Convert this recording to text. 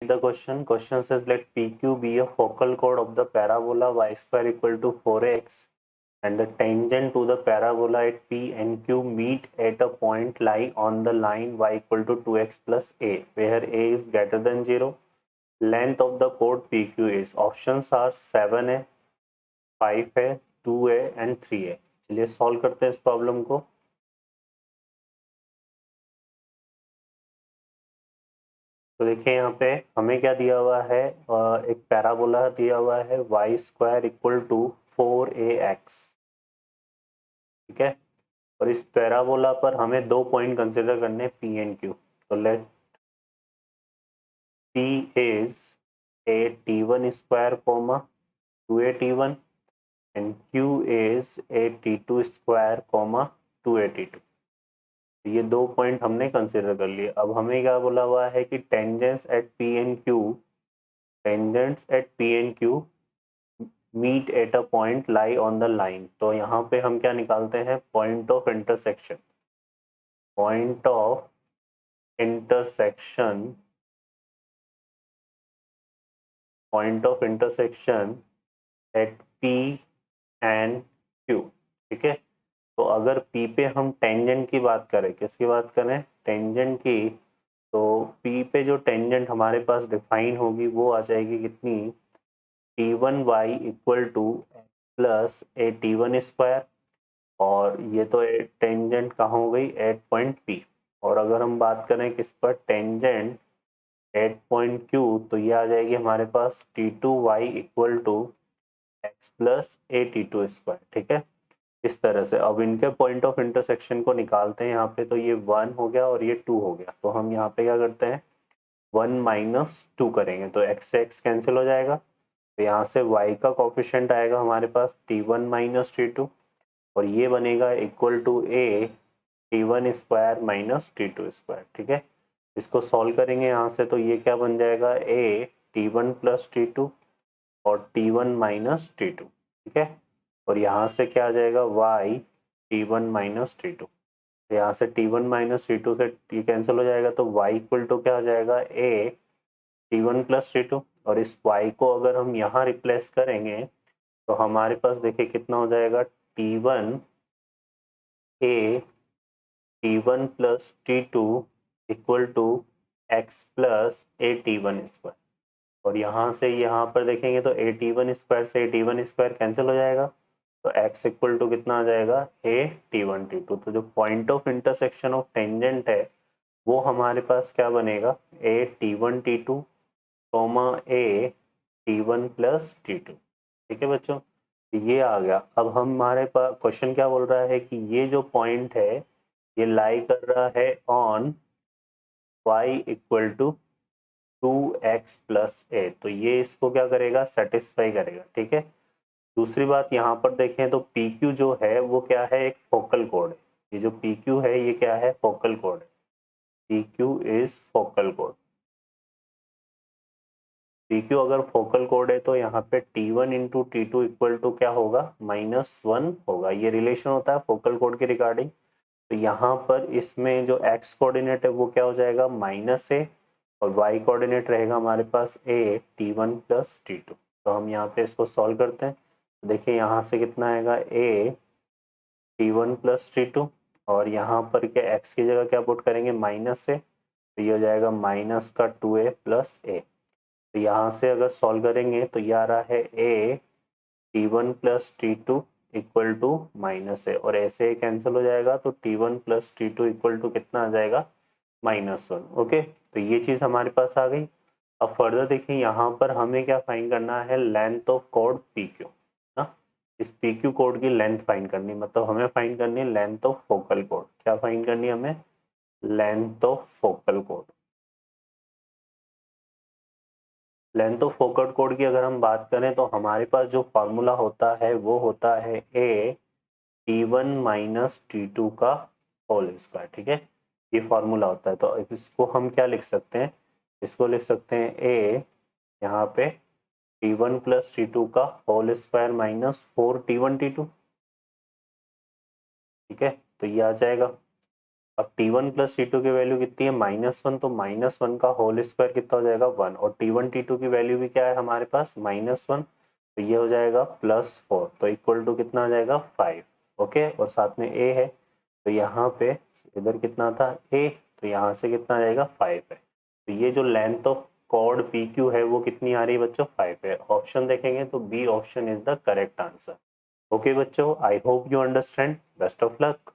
the question says let PQ be a focal chord of the parabola y square equal to 4x and the tangent to the parabola at P and Q meet at a point lie on the line y equal to 2x plus a where a is greater than 0. Length of the chord PQ is, options are 7 है, 5 है, 2 है and 3 है. चलिए solve करते हैं इस problem को. तो देखिए यहाँ पे हमें क्या दिया हुआ है, एक पैराबोला दिया हुआ है y square equal to 4ax. ठीक है, और इस पैराबोला पर हमें दो पॉइंट कंसिडर करने P एंड Q. तो let P is a t1 square comma 2a t1 and Q is a t2 square comma 2a t2. ये दो पॉइंट हमने कंसिडर कर लिए. अब हमें क्या बोला हुआ है कि tangents at P and Q meet at a point lie on the line. तो यहाँ पे हम क्या निकालते हैं, point of intersection. Point of intersection at P and Q. ठीक है, तो अगर P पे हम टेंजेंट की बात करें, किसकी बात करें, टेंजेंट की, तो P पे जो टेंजेंट हमारे पास डिफाइन होगी वो आ जाएगी कितनी, t1y इक्वल टू प्लस ए t1 स्क्वायर. और ये तो टेंजेंट कहाँ हो गई, एट पॉइंट P. और अगर हम बात करें किस पर, टेंजेंट एट पॉइंट Q, तो ये आ जाएगी हमारे पास t2y equal to x plus a t2 square. ठीक है, इस तरह से. अब इनके पॉइंट ऑफ इंटरसेक्शन को निकालते हैं यहाँ पे. तो ये 1 हो गया और ये 2 हो गया. तो हम यहाँ पे क्या करते हैं, 1 माइनस 2 करेंगे तो x से x कैंसिल हो जाएगा. तो यहाँ से y का कोफिशिएंट आएगा हमारे पास t1 माइनस t2 और ये बनेगा equal to a t1 square minus t2 square. ठीक है, इसको सॉल्व करेंगे यहाँ से. तो ये क्या बन जाएगा, a t1 प्लस t2 और t1 माइनस t2. ठीक है, और यहाँ से क्या आ जाएगा, y t1 माइनस t2. यहाँ से t1 माइनस t2 से t कैंसिल हो जाएगा. तो y इक्वल टू क्या आ जाएगा, a t1 प्लस t2. और इस y को अगर हम यहाँ रिप्लेस करेंगे तो हमारे पास देखिए कितना हो जाएगा, t1 a t1 plus t2 equal to x plus a t1 square. और यहाँ से यहाँ पर देखेंगे तो a t1 स्क्वायर से a t1 स्क्वायर कैंसिल हो जाएगा. तो x इक्वल टू कितना आ जाएगा, a t1 t2. तो जो point of intersection of tangent है वो हमारे पास क्या बनेगा, a t1 t2 comma a t1 plus t2. ठीक है बच्चों, ये आ गया. अब हमारे पास क्वेश्चन क्या बोल रहा है कि ये जो पॉइंट है ये लाई कर रहा है on y equal to 2x plus a. तो ये इसको क्या करेगा, सेटिस्फाई करेगा. ठीक है, दूसरी बात यहाँ पर देखें तो PQ जो है वो क्या है, एक फोकल कोड है. ये जो PQ है ये क्या है, फोकल कोड है. PQ is focal code. PQ अगर फोकल कोड है तो यहाँ पे T1 into T2 equal to क्या होगा, -1 होगा. ये रिलेशन होता है फोकल कोड के रिगार्डिंग. तो यहाँ पर इसमें जो x कोऑर्डिनेट है वो क्या हो जाएगा, -a और y कोऑर्डिनेट रहेगा हमारे पास a t1 प्लस t2. तो हम यहाँ पे इसको सॉल्व करते हैं. तो देखिए यहाँ से कितना आएगा, a t1 प्लस t2 और यहाँ पर क्या x की जगह क्या पुट करेंगे, -a. तो ये हो जाएगा माइनस का 2a प्लस a. तो यहाँ से अगर सॉल्व करेंगे तो ये आ रहा है a t1 plus t2 equal to -a और ऐसे कैंसिल हो जाएगा. तो t1 plus t2 equal to कितना आ जाएगा, -1. ओके, तो ये चीज़ हमारे पास आ गई. अब फर्दर देखिए यहाँ पर हमें क्या फाइंड करना है, लेंथ ऑफ कोड PQ ना. इस PQ कोड की लेंथ फाइंड करनी, मतलब हमें फाइंड करनी है लेंथ ऑफ फोकल कोड. क्या फाइंड करनी है हमें, length of focal code. Length of focal code की अगर हम बात करें तो हमारे पास जो फार्मूला होता है वो होता है a t1 माइनस t2 का होल स्क्वायर. ठीक है, ये फार्मूला होता है. तो इसको हम क्या लिख सकते हैं, इसको लिख सकते हैं a यहाँ पे t1 प्लस t2 का whole square minus 4 t1 t2. ठीक है, तो ये आ जाएगा. अब T1 प्लस T2 की वैल्यू कितनी है -1, तो -1 का होल स्क्वायर कितना हो जाएगा 1, और T1 T2 की वैल्यू भी क्या है हमारे पास -1, तो ये हो जाएगा +4, तो इक्वल टू कितना आ जाएगा 5। ओके, और साथ में a है, तो यहाँ पे इधर कितना था a, तो यहाँ से कितना आ जाएगा 5 है। तो ये जो लेंथ ऑफ कॉर्ड PQ है वो कितनी आ रही है बच्चों 5 है। ऑप्शन देखेंगे तो B option is the correct answer. Okay बच्चों, I hope you understand, best of luck.